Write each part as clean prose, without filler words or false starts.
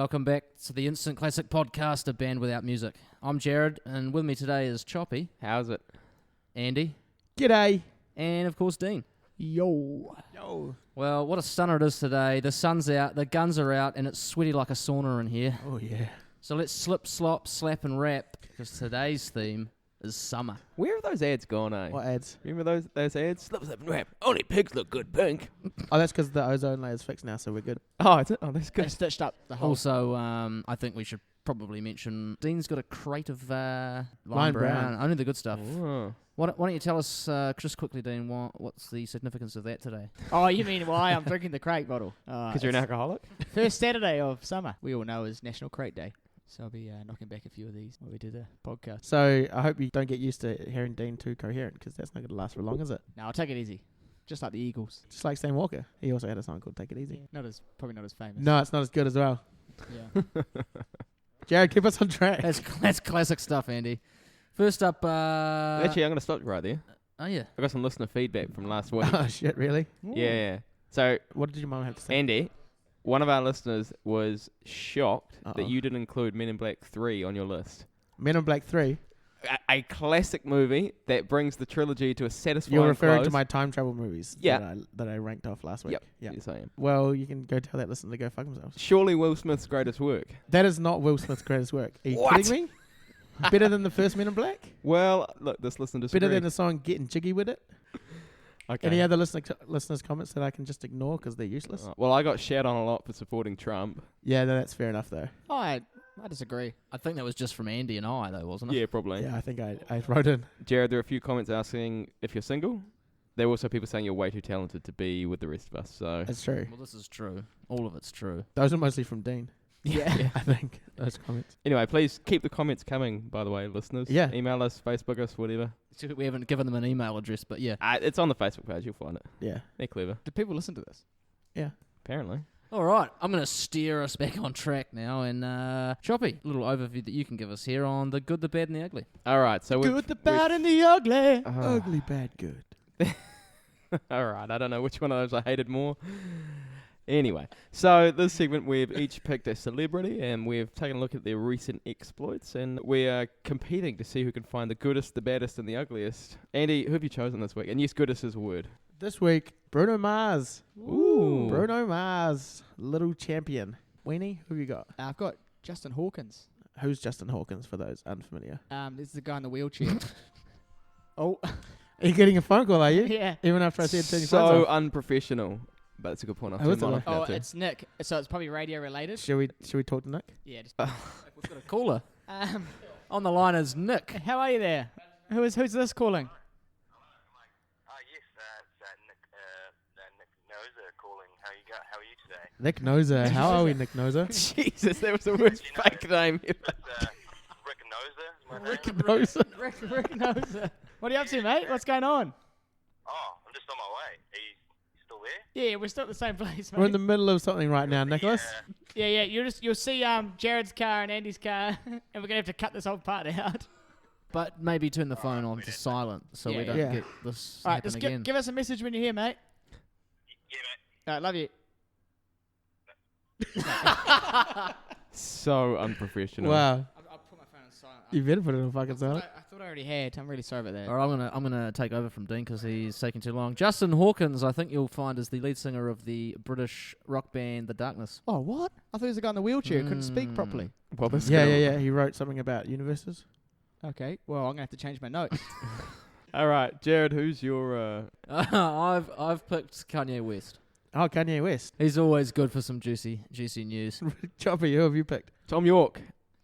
welcome back to the Instant Classic podcast, A Band Without Music. I'm Jared, and with me today is Choppy. How's it? Andy. G'day. And, of course, Dean. Yo. Well, what a stunner it is today. The sun's out, the guns are out, and it's sweaty like a sauna in here. Oh, yeah. So let's slip, slop, slap, and rap, because today's theme is summer. Where have those ads gone, eh? What ads? Remember those ads? Slip, slap, and rap. Only pigs look good pink. Oh, that's because the ozone layer's fixed now, so we're good. Oh, is it? Oh, that's They good. stitched up the whole. Also, I think we should probably mention Dean's got a crate of lime Lime brown. brown. Only the good stuff. Oh. Why don't you tell us just quickly, Dean, what's the significance of that today? Oh, you mean why I'm drinking the crate bottle? Because you're an alcoholic? First Saturday of summer. We all know is National Crate Day. So I'll be knocking back a few of these while we do the podcast. So I hope you don't get used to hearing Dean too coherent, because that's not going to last for long, is it? Now I'll take it easy. Just like the Eagles. Just like Stan Walker. He also had a song called Take It Easy. Probably not as famous. No, it's not as good as well. Yeah. Jared, keep us on track. That's classic stuff, Andy. First up, Actually, I'm going to stop you right there. oh yeah, I got some listener feedback from last week. Oh, shit, really? Yeah. So, What did your mum have to say? Andy, one of our listeners was shocked Uh-oh. that you didn't include Men in Black 3 on your list. Men in Black 3? A classic movie that brings the trilogy to a satisfying You're referring close. to my time travel movies Yeah. that I ranked off last week. Yep. Yeah. Yes, I am. Well, you can go tell that listener to go fuck themselves. Surely Will Smith's greatest work. That is not Will Smith's greatest work. Are you What? kidding me? Better than the first Men in Black? Well, look, this listener disagreed. Better than the song Getting Jiggy With It? Okay. Any other listeners' comments that I can just ignore because they're useless? Well, I got shat on a lot for supporting Trump. Yeah, no, that's fair enough, though. Oh, I disagree. I think that was just from Andy and I, though, wasn't it? Yeah, probably. Yeah, I think I wrote in. Jared, there are a few comments asking if you're single. There were also people saying you're way too talented to be with the rest of us. So That's true. Well, this is true. All of it's true. Those are mostly from Dean, Yeah. I think, those comments. anyway, please keep the comments coming, by the way, listeners. Yeah. Email us, Facebook us, whatever. We haven't given them an email address, but yeah. It's on the Facebook page. You'll find it. Yeah. They're clever, Do people listen to this? apparently. All right, I'm going to steer us back on track now. And Choppy, a little overview that you can give us here on the good, the bad, and the ugly. All right. So Good, the bad, and the ugly. Uh. Ugly, bad, good. All right. I don't know which one of those I hated more. Anyway, so this segment we've each picked a celebrity and we've taken a look at their recent exploits, and we are competing to see who can find the goodest, the baddest, and the ugliest. Andy, who have you chosen this week? And yes, goodest is a word. This week, Bruno Mars. Ooh. Bruno Mars, little champion. Weenie, who you got? I've got Justin Hawkins. Who's Justin Hawkins, for those unfamiliar? This is the guy in the wheelchair. Oh. Are you getting a phone call, are you? Yeah. Even after I said turn your So phones off. unprofessional. But it's a good point. I'll Oh, turn is it mine though? off now Oh, too. it's Nick. So it's probably radio related. Should we talk to Nick? Yeah. Just, We've got a caller. um, On the line is Nick. how are you there? Who's this calling? Yes, it's Nick Noza calling. How are you today? Nick Noza. How are we, Nick Noza? Jesus, that was the worst You know, fake name ever. It's Rick Noza is my name. Noza. Rick knows. What are you up to, mate? What's going on? Oh, I'm just on my way. Are you still there? Yeah, we're still at the same place, mate. We're in the middle of something right now, Nicholas. Yeah. You'll see Jared's car and Andy's car, and we're gonna have to cut this whole part out. But maybe turn the phone on to silent so we Yeah, don't yeah. get this All right, happen just again. give us a message when you're here, mate. Yeah, mate. All right, love you. So unprofessional. Wow. I'll put my phone on silent. You better put it on fucking silent. I thought I already had. I'm really sorry about that. All right, I'm gonna take over from Dean because he's taking too long. Justin Hawkins, I think you'll find, is the lead singer of the British rock band The Darkness. Oh, what? I thought he was the guy in the wheelchair. Couldn't speak properly. Well, this Yeah. He wrote something about universes. Okay. Well, I'm gonna have to change my notes. All right, Jared, who's your... I've picked Kanye West. Oh, Kanye West. He's always good for some juicy news. Choppy, who have you picked? Tom York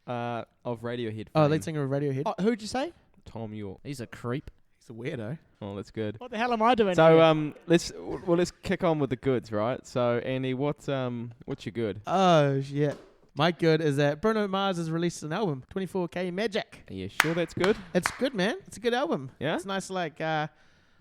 of Radiohead. Oh, fame. lead singer of Radiohead. Oh, who'd you say? Tom York. He's a creep. He's a weirdo. Oh, that's good. What the hell am I doing? So here? let's kick on with the goods, right? So Andy, what's your good? Oh, shit. My good is that Bruno Mars has released an album, 24K Magic. Are you sure that's good? It's good, man. It's a good album. Yeah? It's nice, like, a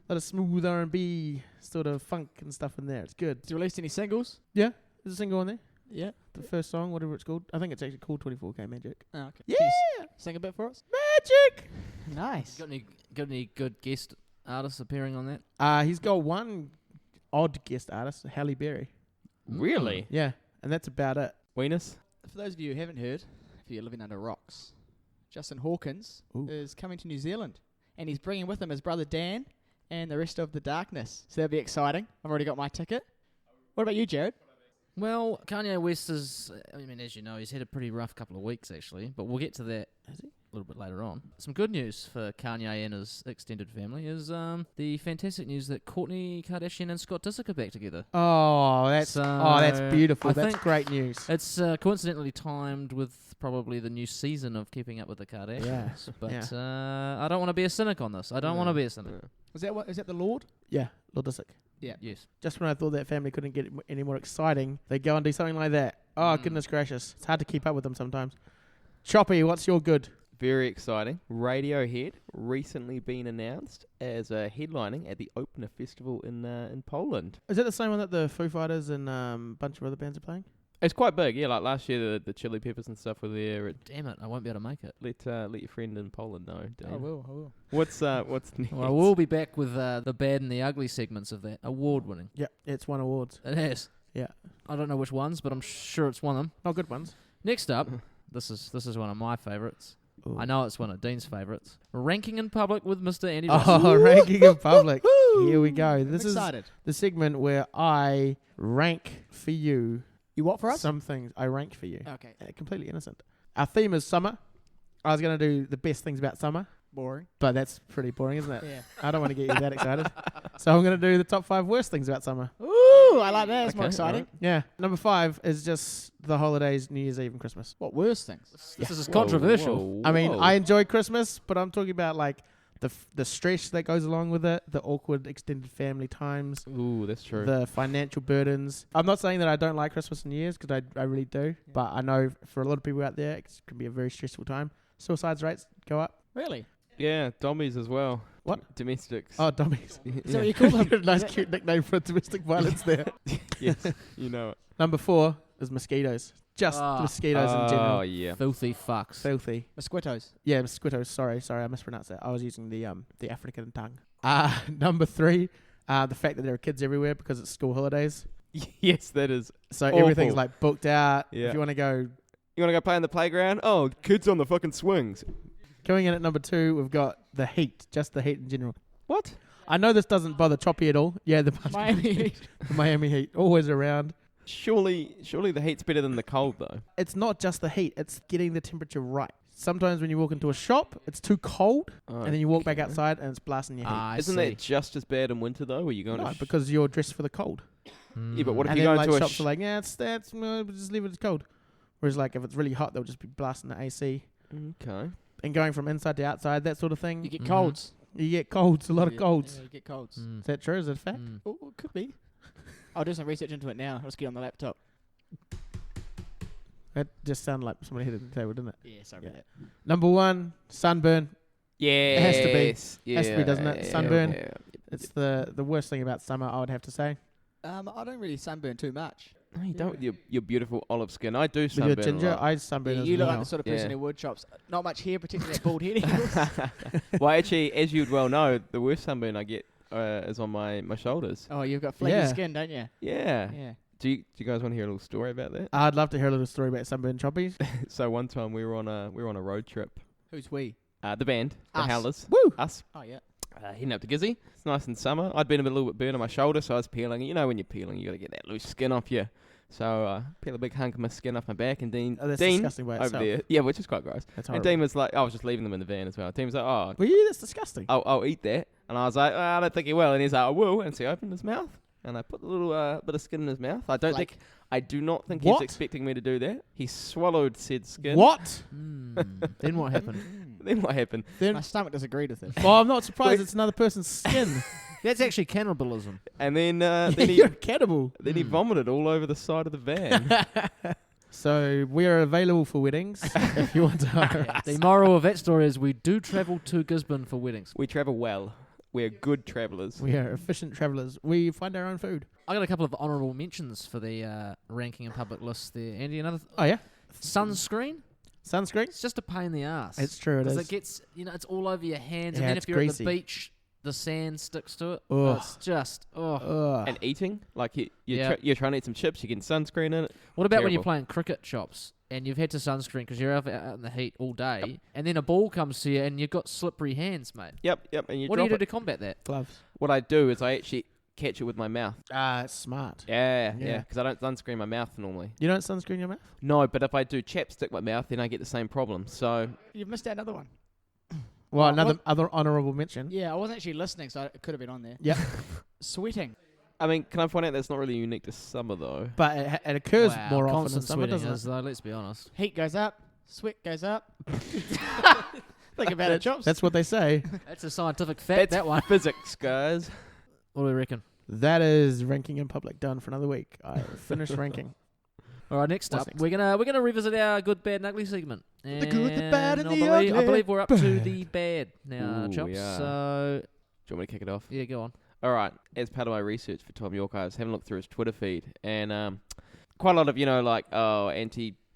lot of smooth R&B, sort of funk and stuff in there. It's good. Has he released any singles? Yeah, there's a single on there. Yeah. The first song, whatever it's called. I think it's actually called 24K Magic. Oh, okay. Yeah! Can you sing a bit for us? Magic! Nice. Got any good guest artists appearing on that? He's got one odd guest artist, Halle Berry. Really? Yeah, and that's about it. Weenus? For those of you who haven't heard, if you're living under rocks, Justin Hawkins is coming to New Zealand, and he's bringing with him his brother Dan and the rest of the Darkness. So that'll be exciting. I've already got my ticket. What about you, Jared? Well, Kanye West is, I mean, as you know, he's had a pretty rough couple of weeks, actually, but we'll get to that a little bit later on. Some good news for Kanye and his extended family is the fantastic news that Kourtney Kardashian and Scott Disick are back together. Oh, that's beautiful. That's think great news. It's coincidentally timed with probably the new season of Keeping Up with the Kardashians, but I don't want to be a cynic on this. I don't want to be a cynic. Is that the Lord? Yeah, Lord Disick. Yeah. Yes. Just when I thought that family couldn't get any more exciting, they go and do something like that. Oh, goodness gracious. It's hard to keep up with them sometimes. Choppy, what's your good? Very exciting. Radiohead recently been announced as headlining at the Opener Festival in Poland. Is that the same one that the Foo Fighters and a bunch of other bands are playing? It's quite big, yeah. Like last year, the Chili Peppers and stuff were there. Damn it, I won't be able to make it. Let your friend in Poland know. Dan. I will. What's next? Well, we'll be back with the bad and the ugly segments of that. Award-winning. Yeah, it's won awards. It has. Yeah. I don't know which ones, but I'm sure it's one of them. Not good ones. Next up, this is one of my favourites. Ooh. I know it's one of Dean's favourites. Ranking in Public with Mr. Andy Ross. Oh, ranking in public. Here we go. This I'm is excited. the segment where I rank for you. You what for us? Some things I rank for you. Okay. Completely innocent. Our theme is summer. I was going to do the best things about summer, Boring. but that's pretty boring, isn't it? Yeah. I don't want to get you that excited. So I'm going to do the top 5 worst things about summer. Ooh, I like that. That's more Okay, exciting. alright. Yeah. Number 5 is just the holidays, New Year's Eve and Christmas. What worst things? This is Whoa, controversial. whoa, I mean, whoa. I enjoy Christmas, but I'm talking about like the stress that goes along with it, the awkward extended family times, Ooh, that's true. the financial burdens. I'm not saying that I don't like Christmas and New Year's, because I really do, but I know for a lot of people out there, it can be a very stressful time. Suicides rates go up. Really? Yeah, dombies as well. What? Domestics. Oh, dummies. Is that what you call them? Nice cute nickname for domestic violence there. Yes, you know it. Number 4 is mosquitoes. Just mosquitoes in Oh, general. yeah. Filthy fucks. Filthy. Mosquitoes. Yeah, mosquitoes. Sorry, I mispronounced that. I was using the African tongue. Number 3, the fact that there are kids everywhere because it's school holidays. Yes, that is. So Awful. everything's like booked out. Yeah. If you want to go, You want to go play in the playground? Oh, kids on the fucking swings. going in at number 2, we've got the heat. Just the heat in general. What? I know this doesn't bother Choppy at all. Yeah, the Miami Heat. the Miami Heat, always around. Surely the heat's better than the cold, though. It's not just the heat, it's getting the temperature right. Sometimes when you walk into a shop, it's too cold, and then you walk back Okay. outsid and it's blasting your heat. I Isn't see. that just as bad in winter, though, where you're going No, to... because you're dressed for the cold. Yeah, but what if And you then go like into a... shops are like, yeah, that's we'll just leave it as cold. Whereas like if it's really hot, they'll just be blasting the AC. Okay. And going from inside to outside, that sort of thing. You get Mhm. colds. You get colds, a lot of Yeah, colds. Yeah, you get colds. Mm. Is that true? Is it a fact? Mm. Oh, it could be. I'll do some research into it now. Let's get on the laptop. That just sounded like somebody hit it at the table, didn't it? Yeah, sorry Yeah. about that. Number 1, sunburn. Yeah. has to be. Yeah, Has to be, doesn't it? yeah, Sunburn. yeah. It's the worst thing about summer, I would have to say. I don't really sunburn too much. No, you don't. Your beautiful olive skin. I do With sunburn your a ginger, lot. I sunburn Yeah, as you look well. like the sort of person Yeah. who wood chops. Not much hair protecting that bald head. Well, actually, as you'd well know, the worst sunburn I get is on my shoulders. Oh, you've got flaky Yeah. skin, don't you? Yeah. Yeah. Do you guys want to hear a little story about that? I'd love to hear a little story about sunburn choppies. So one time we were on a road trip. Who's we? The band, the Us. Howlers. Woo! Us. Oh, yeah. Heading up to Gizzy. It's nice in summer. I'd been a little bit burnt on my shoulder, so I was peeling. You know when you're peeling, you got to get that loose skin off you. So peel a big hunk of my skin off my back, and Dean, Oh, that's Dean disgusting by over itself. there, yeah, which is quite gross. That's And horrible. Dean was like, I was just leaving them in the van as well. Dean was like, oh, Were you? That's disgusting. I'll eat that. And I was like, I don't think he will. And he's like, I will. And so he opened his mouth, and I put a little bit of skin in his mouth. I do not think What? he's expecting me to do that. He swallowed said skin. What? Then what happened? Then what happened? Then, My stomach disagreed with it. well, I'm not surprised. It's another person's skin. That's actually cannibalism. And then then he You're a cannibal. then he vomited all over the side of the van. So we are available for weddings if you want to hire us. The moral of that story is we do travel to Gisborne for weddings. We travel well. We're good travellers. We are efficient travellers. We find our own food. I got a couple of honourable mentions for the ranking in public list there, Andy. Another Oh yeah, sunscreen. sunscreen. It's just a pain in the ass. It's true. It Because is. it gets, it's all over your hands, Yeah, and then it's if you're greasy. at the beach, the sand sticks to it. Ugh. It's just, Ugh. And eating, like Yeah. you're trying to eat some chips, you're getting sunscreen in it. What about when you're Terrible. playing cricket chops? and you've had to sunscreen because you're out in the heat all day, and then a ball comes to you and you've got slippery hands, mate. Yep. And you What do drop you do it. to combat that? Gloves. What I do is I actually catch it with my mouth. It's smart. Yeah. Yeah. Because I don't sunscreen my mouth normally. You don't sunscreen your mouth? No, but if I do chapstick my mouth, then I get the same problem. So You've missed out another one. Well, What- other honourable mention. Yeah, I wasn't actually listening, so it could have been on there. Yep. Sweating. I mean, can I point out that's not really unique to summer though? But it occurs Wow, more often in constant summer, sweating doesn't is, it? though, let's be honest. Heat goes up, sweat goes up. Think about it, Chops. That's what they say. That's a scientific fact, that one. Physics, guys. What do we reckon? That is ranking in public done for another week. I finished ranking. All right, next What's up, next? we're gonna revisit our good, bad, and ugly segment. The good, the bad, and I the believe, I ugly. believe we're up to the bad now, Ooh, Chops. yeah. So Do you want me to kick it off? yeah, go on. All right. As part of my research for Tom York, I was having a look through his Twitter feed, and quite a lot of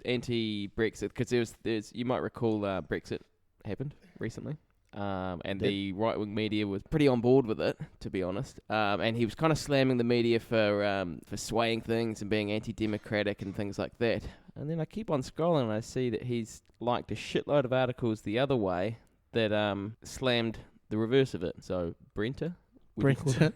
anti-Brexit, because there's you might recall Brexit happened recently. And the right-wing media was pretty on board with it, to be honest. And he was kind of slamming the media for swaying things and being anti-democratic and things like that. And then I keep on scrolling and I see that he's liked a shitload of articles the other way that slammed the reverse of it. So Brenta. Brenda,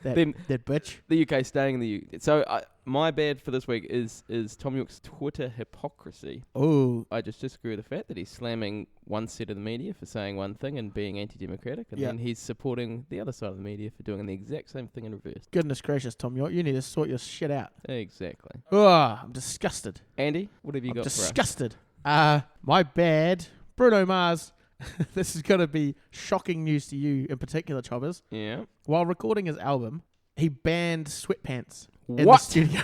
that bitch. The UK staying in the UK. So my bad for this week is Tom York's Twitter hypocrisy. Oh, I just disagree with the fact that he's slamming one set of the media for saying one thing and being anti-democratic, and Yeah. then he's supporting the other side of the media for doing the exact same thing in reverse. goodness gracious, Tom York, you need to sort your shit out. Exactly. Oh, I'm disgusted. Andy, what have you I'm got for us? disgusted. My bad. Bruno Mars. This is going to be shocking news to you in particular, Choppers. Yeah. While recording his album, he banned sweatpants in the What? studio.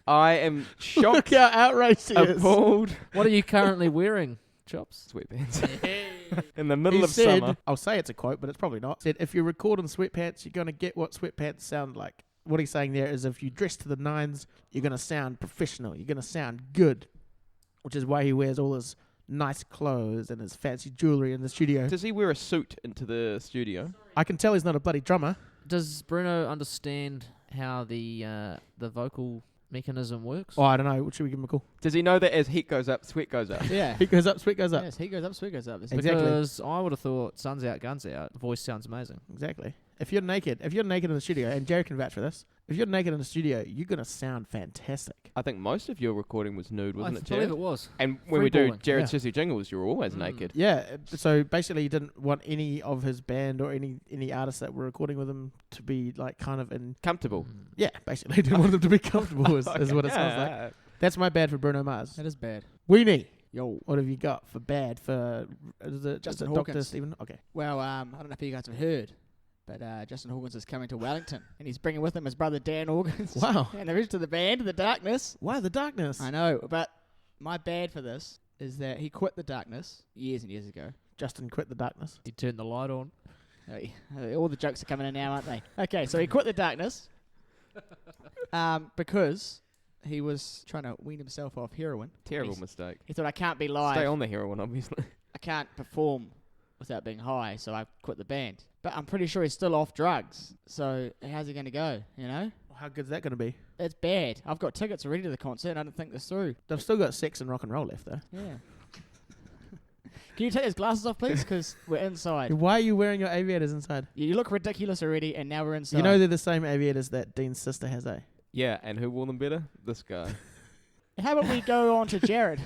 I am Look shocked, how outraged he is. appalled. What are you currently wearing, Chops? Sweatpants. In the middle He of said, summer. I'll say it's a quote, but it's probably not. Said, if you record in sweatpants, you're going to get what sweatpants sound like. What he's saying there is if you dress to the nines, you're going to sound professional. You're going to sound good, which is why he wears all his nice clothes and his fancy jewellery in the studio. Does he wear a suit into the studio? I can tell he's not a bloody drummer. Does Bruno understand how the vocal mechanism works? Oh, I don't know. Should we give him a call? Does he know that as heat goes up, sweat goes up? Yeah. He goes up, sweat goes up. Yes, heat goes up, sweat goes up. Exactly. Because I would have thought sun's out, guns out. Voice sounds amazing. Exactly. If you're naked in the studio, and Jared can vouch for this, if you're naked in the studio, you're going to sound fantastic. I think most of your recording was nude, wasn't I it, believe Jared? it was. And when we do Freeballing. Jared's Yeah. Sissy Jingles, you're always Mm. naked. Yeah, so basically he didn't want any of his band or any artists that were recording with him to be like kind of in... Comfortable. Yeah, basically he didn't want them to be comfortable is what it sounds like. Yeah. That's my bad for Bruno Mars. That is bad. Weenie, Yo. what have you got for bad for... Is it Justin Dr. Hawkins. Stephen? Okay. Well, I don't know if you guys have heard, but Justin Hawkins is coming to Wellington, and he's bringing with him his brother Dan Hawkins. Wow. And the rest of the band, The Darkness. Why the darkness? I know, but my bad for this is that he quit The Darkness years and years ago. Justin quit the darkness. You turn the light on. All the jokes are coming in now, aren't they? Okay, so he quit The Darkness because he was trying to wean himself off heroin. Terrible He's- mistake. He thought, I can't be live. Stay on the heroin, obviously. I can't perform without being high, so I quit the band. But I'm pretty sure he's still off drugs. So how's he going to go, you know? How good's that going to be? It's bad. I've got tickets already to the concert, and I don't think this through. They've still got sex and rock and roll left, though. Yeah. Can you take those glasses off, please? Because we're inside. Why are you wearing your aviators inside? You look ridiculous already, and now we're inside. You know they're the same aviators that Dean's sister has, eh? Yeah, and who wore them better? This guy. How about we go on to Jared?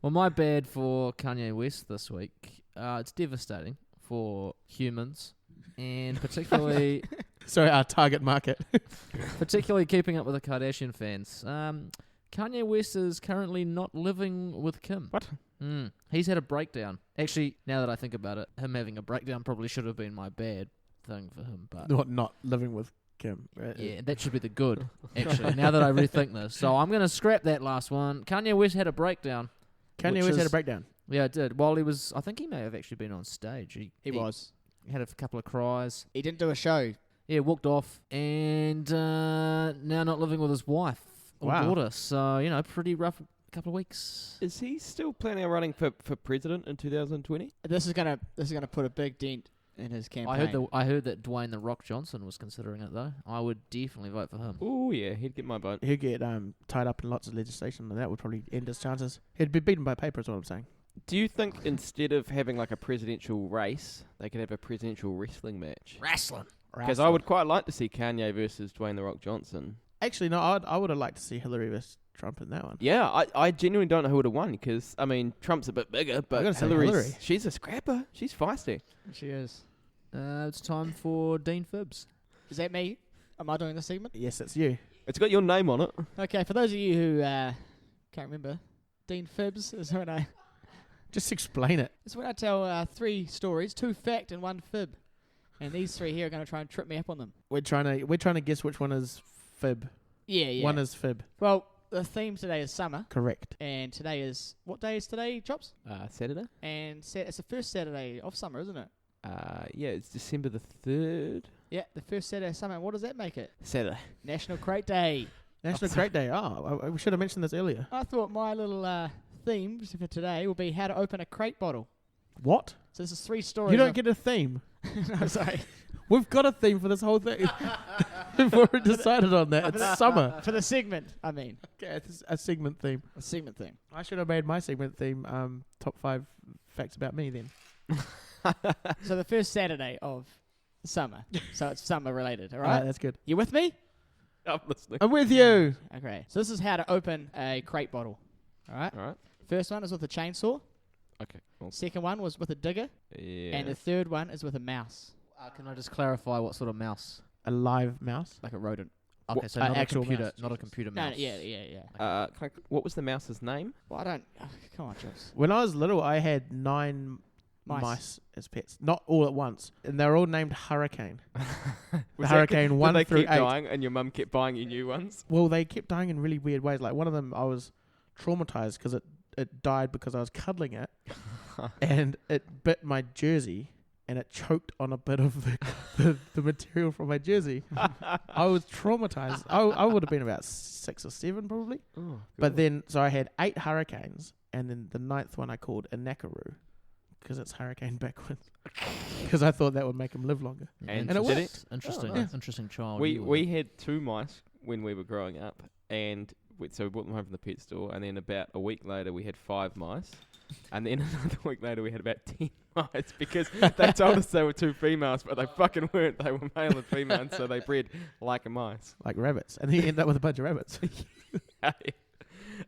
Well, my bad for Kanye West this week. It's devastating for humans, and particularly Sorry, our target market. particularly keeping up with the Kardashian fans. Kanye West is currently not living with Kim. What? He's had a breakdown. Actually, now that I think about it, him having a breakdown probably should have been my bad thing for him. But Not living with Kim. yeah, that should be the good, actually, now that I rethink this. So I'm going to scrap that last one. Kanye West had a breakdown. Kanye which West had is- a breakdown. Yeah, it did. While he was, I think he may have actually been on stage. He was. Had a couple of cries. He didn't do a show. Yeah, walked off, and now not living with his wife or Wow. daughter. So, you know, pretty rough couple of weeks. Is he still planning on running for president in 2020? This is gonna put a big dent in his campaign. I heard that Dwayne the Rock Johnson was considering it though. I would definitely vote for him. Oh yeah, he'd get my vote. He'd get tied up in lots of legislation, and that would probably end his chances. He'd be beaten by paper, is what I'm saying. Do you think instead of having like a presidential race, they could have a presidential wrestling match? Wrestling. Because I would quite like to see Kanye versus Dwayne the Rock Johnson. Actually, no, I would have liked to see Hillary versus Trump in that one. Yeah, I genuinely don't know who would have won because, I mean, Trump's a bit bigger, but gotta say Hillary. Hillary. She's a scrapper. She's feisty. She is. It's time for Dean Phibbs. Is that me? Am I doing this segment? Yes, it's you. It's got your name on it. Okay, for those of you who can't remember, Dean Phibbs is when I Just explain it. tell 3 stories, 2 fact and 1 fib, and these 3 here are going to try and trip me up on them. We're trying to guess which one is fib. Yeah. One is fib. Well, the theme today is summer, Correct. and today is what day is today, Chops? Saturday? And it's the first Saturday of summer, isn't it? Yeah, it's December the 3rd. Yeah, the first Saturday of summer. And what does that make it? Saturday. National Crate Day. National Crate Day. Oh, we should have mentioned this earlier. I thought my little theme for today will be how to open a crate bottle. What? So this is 3 stories. You don't get a theme. No, sorry. We've got a theme for this whole thing. We've already decided on that. It's summer. For the segment, I mean. Okay, it's a segment theme. A segment theme. I should have made my segment theme top 5 facts about me then. So the first Saturday of summer. So it's summer related, all Alright, right? that's good. You with me? I'm listening. I'm with you. Okay. So this is how to open a crate bottle. All right? All right. First one is with a chainsaw. Okay. Cool. Second one was with a digger. Yeah. And the third one is with a mouse. Can I just clarify what sort of mouse? A live mouse. Like a rodent. Okay, so An not a actual computer, mouse. not a computer No, mouse. yeah. What was the mouse's name? Well, I don't... Oh, come on, Jules. When I was little, I had 9 mice as pets. Not all at once. And they were all named Hurricane. Was Hurricane did 1 they through keep 8. dying and your mum kept buying you new ones? Well, they kept dying in really weird ways. Like one of them, I was traumatized because it died because I was cuddling it. And it bit my jersey. And it choked on a bit of the material from my jersey. I was traumatized. I would have been about 6 or 7 probably. Oh, But then, so I had 8 hurricanes, and then the 9th one I called a Nakaroo, because it's hurricane backwards. Because I thought that would make him live longer. And it did worked. Interesting. Oh, nice. Interesting child. we had 2 mice when we were growing up, and so we brought them home from the pet store, and then about a week later we had 5 mice, and then another week later we had about 10 mice because they told us they were 2 females, but they fucking weren't. They were male and female, and so they bred like a mice. Like rabbits. And he ended up with a bunch of rabbits.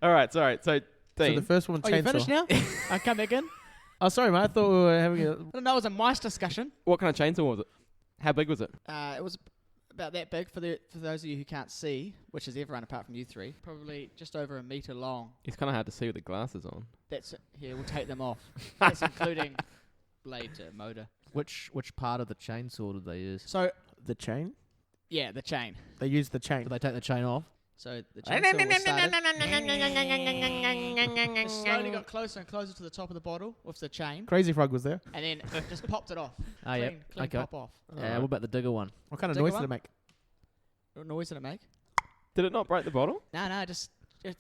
All right, sorry. So, So Dean, the first one, Oh, you chainsaw. finished now? I come back in? Oh, sorry, mate. I thought we were having a... I don't know, it was a mice discussion. what kind of chainsaw was it? How big was it? It was about that big for those of you who can't see, which is everyone apart from you 3. Probably just over 1 metre long. It's kind of hard to see with the glasses on. That's it. Here, we'll take them off. That's including blade motor. Which part of the chainsaw did they use? So, The chain? yeah, the chain. They used the chain. Did they take the chain off? So the chainsaw was started. It slowly got closer and closer to the top of the bottle with the chain, Crazy Frog was there. and then just popped it off. Oh, yeah. Clean Okay. pop off. What about the digger one? What kind of Take noise one? did it make? What noise did it make? Did it not break the bottle? No, just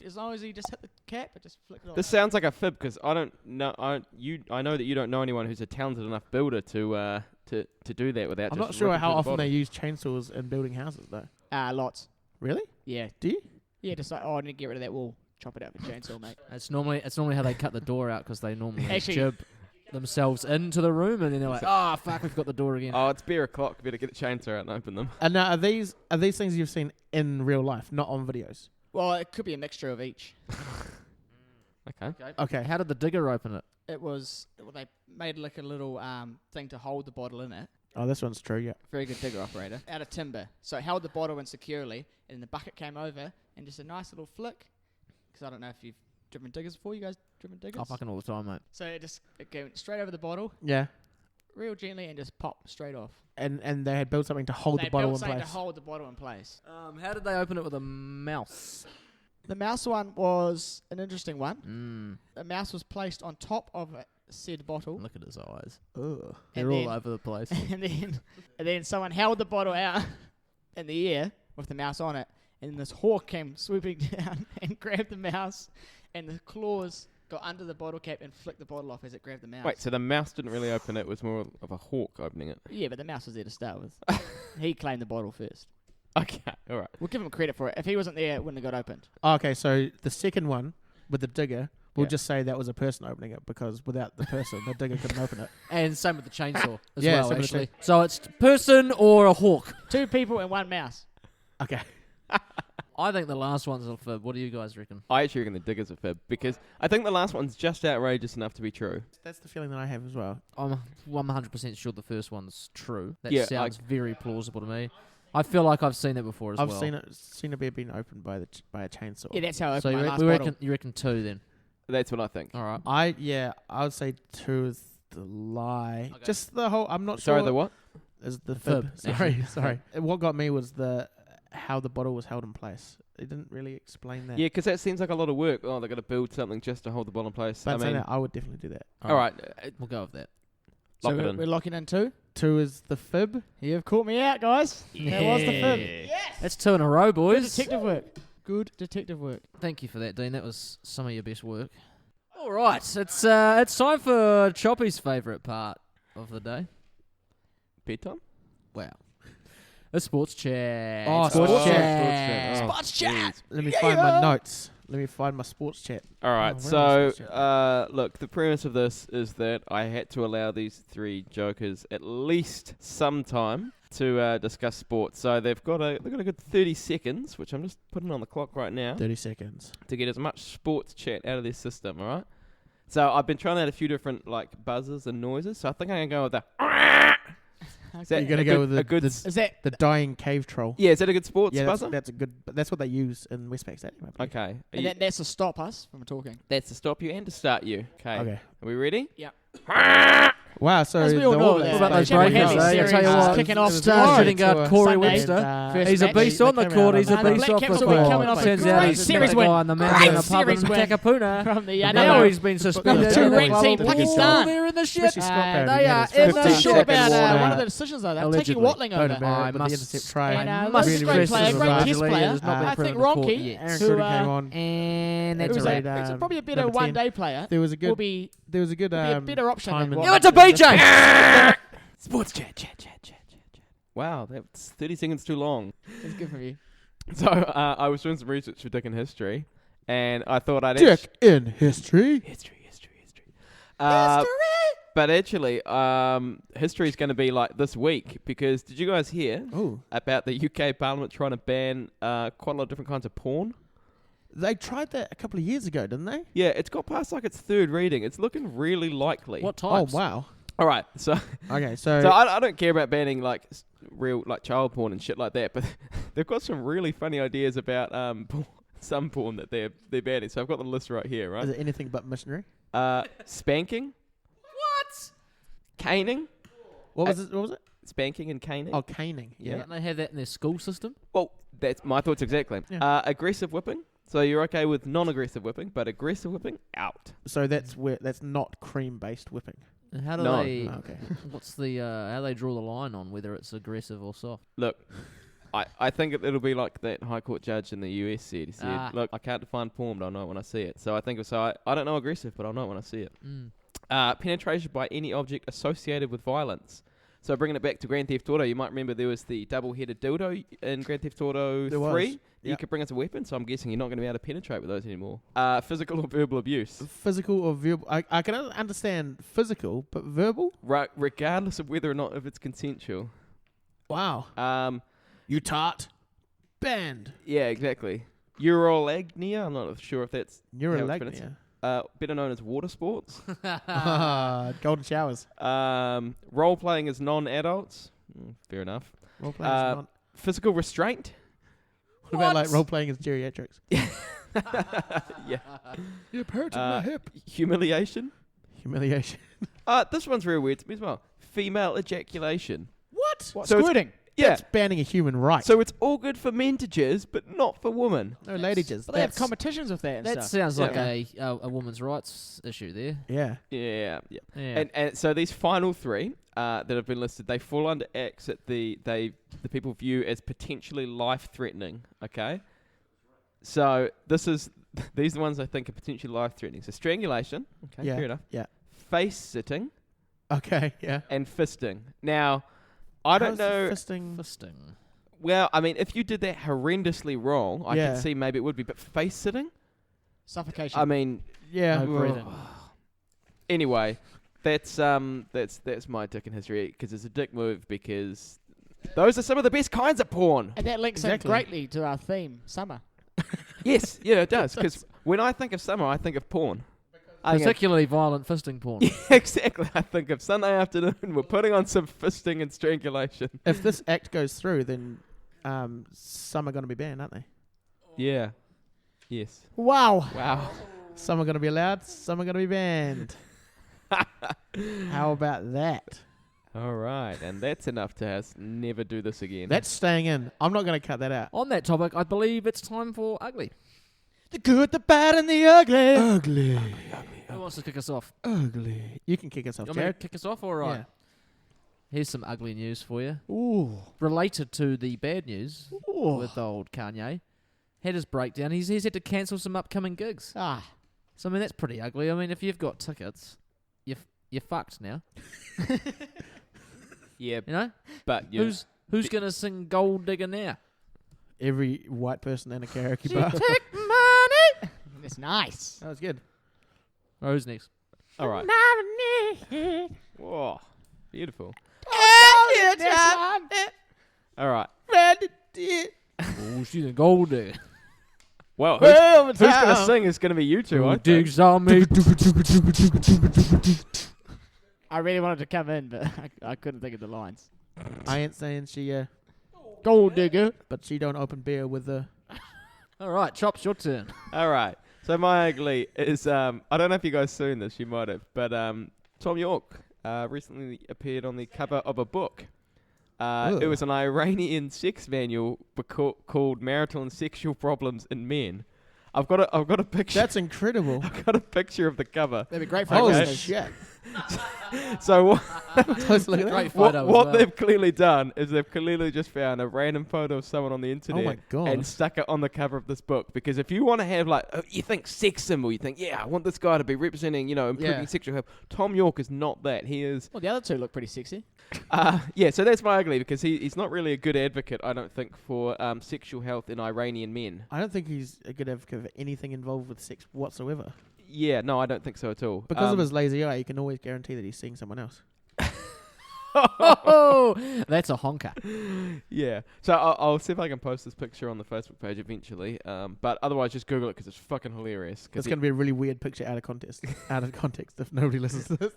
as long as you just hit the cap, it just flicked it off. This sounds like a fib because I don't know. I know that you don't know anyone who's a talented enough builder to do that without. I'm just not sure ripping how through the often bottle. they use chainsaws in building houses, though. Lots. Really? Yeah. Do you? Yeah, just like, I need to get rid of that wall. Chop it out with a chainsaw, mate. It's normally how they cut the door out because they normally Actually- jib themselves into the room and then they're like, oh fuck, we've got the door again. Oh, it's beer o'clock. Better get the chainsaw out and open them. And now, are these things you've seen in real life, not on videos? Well, it could be a mixture of each. Okay. Okay. How did the digger open it? It was, they made like a little thing to hold the bottle in it. Oh, this one's true, yeah. Very good digger operator. Out of timber. So it held the bottle in securely, and the bucket came over, and just a nice little flick. Because I don't know if you've driven diggers before. You guys driven diggers? Oh, fucking all the time, mate. So it went straight over the bottle, Yeah. real gently, and just popped straight off. And they had built something to hold the bottle in built something place. to hold the bottle in place. How did they open it with a mouse? The mouse one was an interesting one. The mouse was placed on top of said bottle. Look at his eyes. Ugh. They're And all then- over the place. and then someone held the bottle out in the air with the mouse on it, and this hawk came swooping down and grabbed the mouse, and the claws got under the bottle cap and flicked the bottle off as it grabbed the mouse. Wait, so the mouse didn't really open it. It was more of a hawk opening it. Yeah, but the mouse was there to start with. He claimed the bottle first. Okay, all right. We'll give him credit for it. If he wasn't there, it wouldn't have got opened. Okay, so the second one with the digger, we'll Yeah. just say that was a person opening it because without the person, the digger couldn't open it. And same with the chainsaw as Yeah, well, same with the actually. So it's person or a hawk. 2 people and 1 mouse. Okay. I think the last one's a fib. What do you guys reckon? I actually reckon the digger's a fib because I think the last one's just outrageous enough to be true. That's the feeling that I have as well. I'm 100% sure the first one's true. That Yeah, sounds very plausible to me. I feel like I've seen that before as I've well. seen it being opened by a chainsaw. Yeah, that's how I So opened you, my last we bottle. you reckon 2 then? That's what I think. All right. I would say 2 is the lie. Okay. Just the whole. I'm not Sorry, sure. the what? Is the Fib, fib? Sorry, sorry. What got me was how the bottle was held in place. It didn't really explain that. Yeah, because that seems like a lot of work. Oh, they're going to build something just to hold the bottle in place. But I mean, I would definitely do that. all right. We'll go with that. So Lock it we're, in. we're locking in 2. 2 is the fib. You've caught me out, guys. That was the fib. That's 2 in a row, Good boys. detective work. Good detective work. Thank you for that, Dean. That was some of your best work. All right. It's time for Choppy's favourite part of the day. Bedtime? Wow. A sports chat. Oh, sports sports chat. chat. Oh, Sports chat. Let me find my notes. Let me find my sports chat. All right, where so is this look, the premise of this is that I had to allow these 3 jokers at least some time to discuss sports. So they've got a good 30 seconds, which I'm just putting on the clock right now, 30 seconds. to get as much sports chat out of their system. All right. So I've been trying out a few different like buzzers and noises. So I think I'm gonna go with the. Is that You're gonna a go good- with the- a good? the- s- Is that The dying cave troll. yeah, is that a good sports Yeah, buzzer? that's a good. But that's what they use in Westpac Stadium. I believe. Okay. Are and you- that's to stop us from talking? that's to stop you and to start you. Okay. Okay. Are we ready? Wow. So As we all the know, All that What about those Chapel breakers, Heavy eh? I series tell you is what, kicking off star tomorrow. shooting guard Corey Sunday. Webster. First He's a match. beast on the court. He's a And the beast Black off Caps the will be court. coming off a Turns great out he's series met a win. guy in the mountain Great in a pub in series win. Takapuna. From the Now now he's been suspended. two and ranked team, well, Pakistan. They're in the shit. Especially Scott Barrett, They he are had his in first the I'm team shit. sure about second one water. of the decisions though. They're Allegedly. taking Watling Don't over. about I it, but the must- intercept try. And, I this must is a great stress player, this great largely test player. has not been I proven think to court Ronke, yet. Aaron who Cruden came on. And that's who's a Right, wrap. it's probably a better number 10. one-day player, There was a will good. be There was a good. be a better option time than in- Give it to BJ. Sports chat. Wow, that's 30 seconds too long. it's good for you. So I was doing some research for Dick in History, and I thought I'd Dick in history. history. But actually, history is going to be like this week because did you guys hear Oh, about the UK Parliament trying to ban quite a lot of different kinds of porn? they tried that a couple of years ago, didn't they? Yeah, it's got past like its 3rd reading. It's looking really likely. What Oh types? wow. All right, so Okay, so, I don't care about banning like real like child porn and shit like that, but they've got some really funny ideas about some porn that they're banning. So I've got the list right here, is right? it anything but missionary? Spanking. What? Caning. What was it? What was it? Spanking and caning. Oh, caning. Yeah. Don't they have that in their school system? Well, that's my thoughts exactly. Yeah. Aggressive whipping. So you're okay with non-aggressive whipping, but aggressive whipping out. So that's not cream-based whipping. And how do No. they? Okay. What's the? How they draw the line on whether it's aggressive or soft? Look, I think it'll be like that High Court judge in the US said. He said, "Look, I can't define porn, but I'll know it when I see it." So I think I don't know aggressive, but I'll know it when I see it. Penetration by any object associated with violence. So bringing it back to Grand Theft Auto, you might remember there was the double-headed dildo in Grand Theft Auto There 3. was. You Yep. could bring as a weapon, so I'm guessing you're not going to be able to penetrate with those anymore. Physical or verbal abuse. Physical or verbal? I can understand physical, but verbal? Right, regardless of whether or not if it's consensual. Wow. You tart. Banned. Yeah, exactly. Urolagnia, I'm not sure if that's You're how a it's pronounced. leg. Better known as water sports. Golden showers. Role playing as non-adults. Fair enough. Role playing is not. Physical restraint. What about like role playing as geriatrics? Yeah. You're hurting Uh, my hip. Humiliation. Humiliation. This one's real weird to me as well. Female ejaculation. What? What, So it's- squirting? Yeah. That's banning a human right. So it's all good for men to jizz, but not for women. no lady jizz. But they have That's competitions with that and That stuff. sounds like Yeah. a woman's rights issue there. yeah. Yeah. Yeah. And so these final 3 that have been listed, they fall under acts that the people view as potentially life-threatening. Okay. So these are the ones I think are potentially life-threatening. So strangulation. Okay, Yeah. fair enough. Yeah. Face sitting Okay. Yeah. and fisting. Now, I don't How's the know. fisting. Fisting. Well, I mean, if you did that horrendously wrong, I Yeah. can see maybe it would be. But face sitting, Suffocation. I mean, Yeah. No breathing. anyway, that's my dick in history because it's a dick move because those are some of the best kinds of porn. and that links Exactly. in greatly to our theme, summer. Yes, yeah, it does. Because when I think of summer, I think of porn. I think of- Particularly violent fisting porn. yeah, exactly. I think of Sunday afternoon. We're putting on some fisting and strangulation. If this act goes through, then some are going to be banned, aren't they? Yeah. Yes. Wow. Wow. Some are going to be allowed. Some are going to be banned. How about that? All right, and that's enough to us never do this again. That's staying in. I'm not going to cut that out. On that topic, I believe it's time for Ugly. The good, the bad, and the ugly. Ugly. Who wants to kick us off? Ugly. You can kick us off, You want me to Jared. kick us off? All right. Yeah. Here's some ugly news for you. Ooh. Related to the bad news Ooh. with old Kanye. Had his breakdown. He's had to cancel some upcoming gigs. Ah. So, I mean, that's pretty ugly. I mean, if you've got tickets, you're fucked now. yeah, You know? but you Who's going to sing Gold Digger now? Every white person in a karaoke bar. Take money! It's nice. That was good. Oh, who's next? all right. Whoa, beautiful. All right. Oh, she's a gold digger. Well, who's going to sing is going to be you two. I Who think. digs on me? I really wanted to come in, but I couldn't think of the lines. I ain't saying she, Gold digger. but she don't open beer with the. All right, Chops, your turn. All right. So my ugly is I don't know if you guys seen this. You might have, but Tom York recently appeared on the cover of a book. It was an Iranian sex manual called "Marital and Sexual Problems in Men." I've got a picture. That's incredible. I've got a picture of the cover. That'd be great for Holy our Okay. listeners. shit. So what, Let's look at that. Great photo as what well. they've clearly done is they've clearly just found a random photo of someone on the internet Oh my god. and stuck it on the cover of this book. Because if you want to have you think sex symbol, you think, yeah, I want this guy to be representing, improving Yeah. sexual health. Tom York is not that. He is, Well, the other two look pretty sexy. yeah. So that's my ugly because he's not really a good advocate, I don't think, for sexual health in Iranian men. I don't think he's a good advocate for anything involved with sex whatsoever. Yeah, no, I don't think so at all. Because of his lazy eye, you can always guarantee that he's seeing someone else. Oh, that's a honker. Yeah. So I'll see if I can post this picture on the Facebook page eventually. But otherwise, just Google it because it's fucking hilarious. It's going to be a really weird picture out of context. Out of context if nobody listens to this.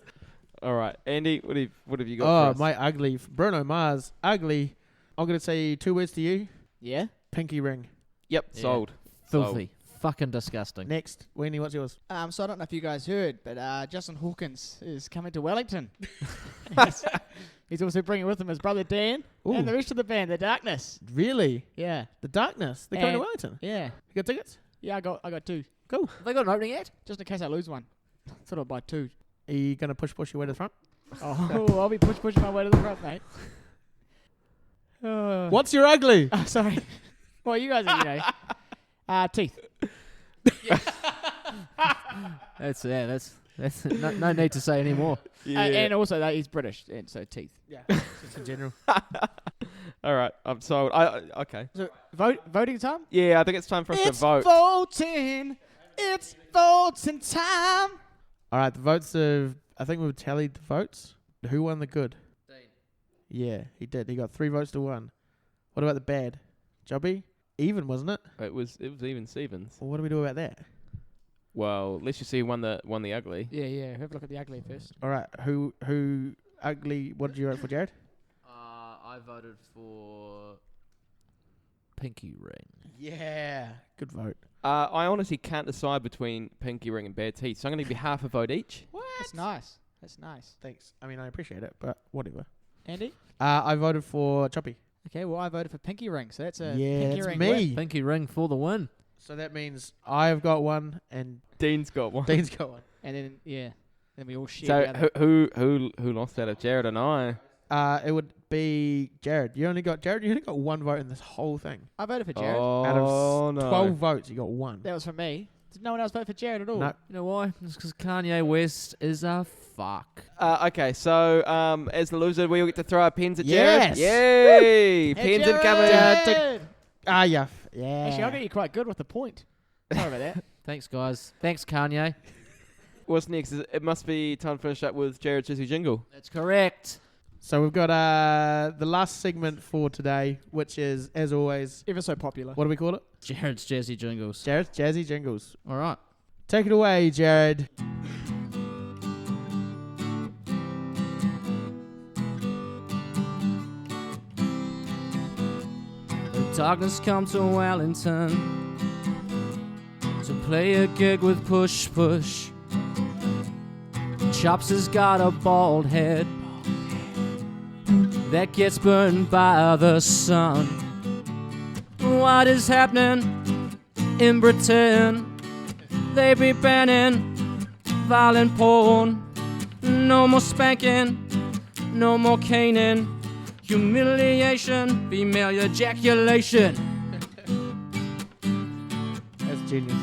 All right, Andy, what have you got? Oh, for us? my ugly. Bruno Mars. Ugly. I'm going to say 2 words to you. Yeah? Pinky ring. Yep, Yeah. sold. Filthy. Fucking disgusting. Next. Wendy, what's yours? So I don't know if you guys heard, but Justin Hawkins is coming to Wellington. Yes. He's also bringing with him his brother Dan and the rest of the band, The Darkness. Really? Yeah. The Darkness. They're coming to And- Wellington. Yeah. You got tickets? Yeah, I got two. Have they got an opening yet? Just in case I lose one. Thought I'd buy two. Are you going to push your way to the front? Oh, I'll be pushing my way to the front, mate. What's your ugly? Oh, sorry. Well, you guys are, teeth. That's no need to say any more. Yeah. And also that he's British, and so teeth. Yeah. Just in general. All right, I'm sold. Okay. So voting time? Yeah, I think it's time for us to vote. Voting. It's voting time. All right. The votes have... I think we've tallied the votes. Who won the good? Dean. Yeah, he did. He got 3 votes to 1. What about the bad? Jobby? Even, wasn't it? It was even Stevens. Well, what do we do about that? Well, let's just see who won the ugly. Yeah. Have a look at the ugly first. All right. Who ugly... What did you vote for, Jared? I voted for Pinky Ring. Yeah. Good vote. I honestly can't decide between Pinky Ring and Bad Teeth, so I'm going to give you half a vote each. That's nice. That's nice. Thanks. I mean, I appreciate it, but whatever. Andy? I voted for Choppy. Okay, well, I voted for Pinky Ring, so that's a Yeah, Pinky it's Ring me. win. Pinky Ring for the win. So that means I've got 1 and Dean's got one. Dean's got 1. And then, then we all share So the other. who lost out of Jared and I? it would be Jared. You only got one vote in this whole thing. I voted for Jared. Out Oh, of no. 12 votes, you got one. That was from me. Did no one else vote for Jared at all? No. You know why? It's because Kanye West is a fuck. Okay, so as the loser, we get to throw our pens at Yes. Jared. Yay! Hey, Pens Jared! incoming. Yeah. Yeah. Actually, I got you quite good with the point. Sorry about that. Thanks, guys. Thanks, Kanye. What's next? It must be time to finish up with Jared's Jesse Jingle. That's correct. So we've got the last segment for today, which is, as always, Ever so popular. what do we call it? Jared's Jazzy Jingles. Jared's Jazzy Jingles. All right. Take it away, Jared. The darkness come to Wellington to play a gig with Push Push. Chops has got a bald head that gets burned by the sun. What is happening in Britain? They be banning violent porn. No more spanking, no more caning. Humiliation, female ejaculation. That's genius.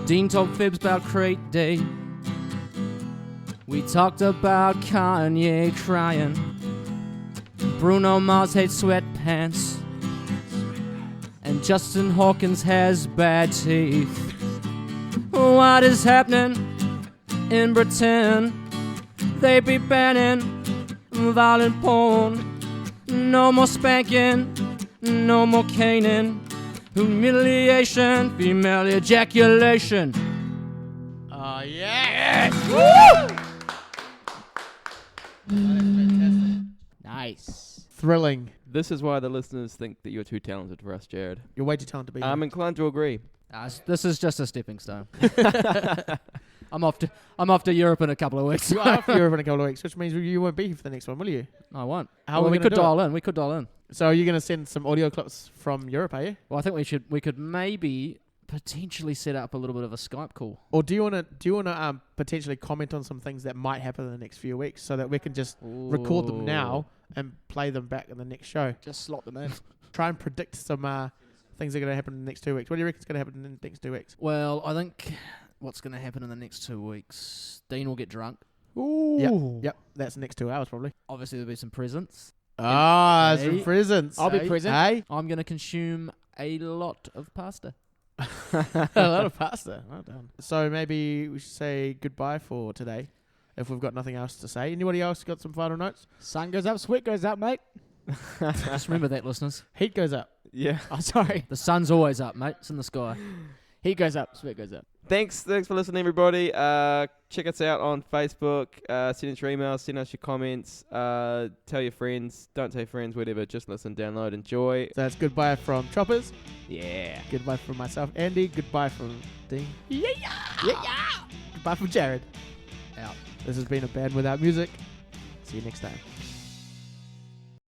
Dean told fibs about Crate Day. We talked about Kanye crying. Bruno Mars hates sweatpants. And Justin Hawkins has bad teeth. What is happening in Britain? They be banning violent porn. No more spanking, no more caning. Humiliation, female ejaculation. Oh, yeah. Nice. Thrilling. This is why the listeners think that you're too talented for us, Jared. You're way too talented to be I'm here. inclined to agree. This is just a stepping stone. I'm off to Europe in a couple of weeks. You are for Europe in a couple of weeks, which means you won't be here for the next one, will you? I won't. How Well, are we we could gonna do dial in. We could dial in. So are you going to send some audio clips from Europe, are you? Well, I think we could maybe potentially set up a little bit of a Skype call. Or do you want to potentially comment on some things that might happen in the next few weeks so that we can just record them now and play them back in the next show? Just slot them in. Try and predict some things that are going to happen in the next 2 weeks. What do you reckon is going to happen in the next 2 weeks? Well, I think what's going to happen in the next 2 weeks, Dean will get drunk. Ooh. Yep, that's the next 2 hours probably. Obviously, there'll be some presents. Ah, some Hey. presents. I'll be Hey. present. Hey? I'm going to consume a lot of pasta. A lot of pasta. Well done. So maybe we should say goodbye for today if we've got nothing else to say. Anybody else got some final notes? Sun goes up, sweat goes up, mate. Just remember that, listeners. Heat goes up. Yeah. Oh, sorry. The sun's always up, mate. It's in the sky. Heat goes up, sweat goes up. Thanks for listening, everybody. Check us out on Facebook. Send us your emails. Send us your comments. Tell your friends. Don't tell your friends. Whatever. Just listen, download, enjoy. So that's goodbye from Choppers. Yeah. Goodbye from myself, Andy. Goodbye from Dean. Yeah. Goodbye from Jared. Out. This has been A Band Without Music. See you next time.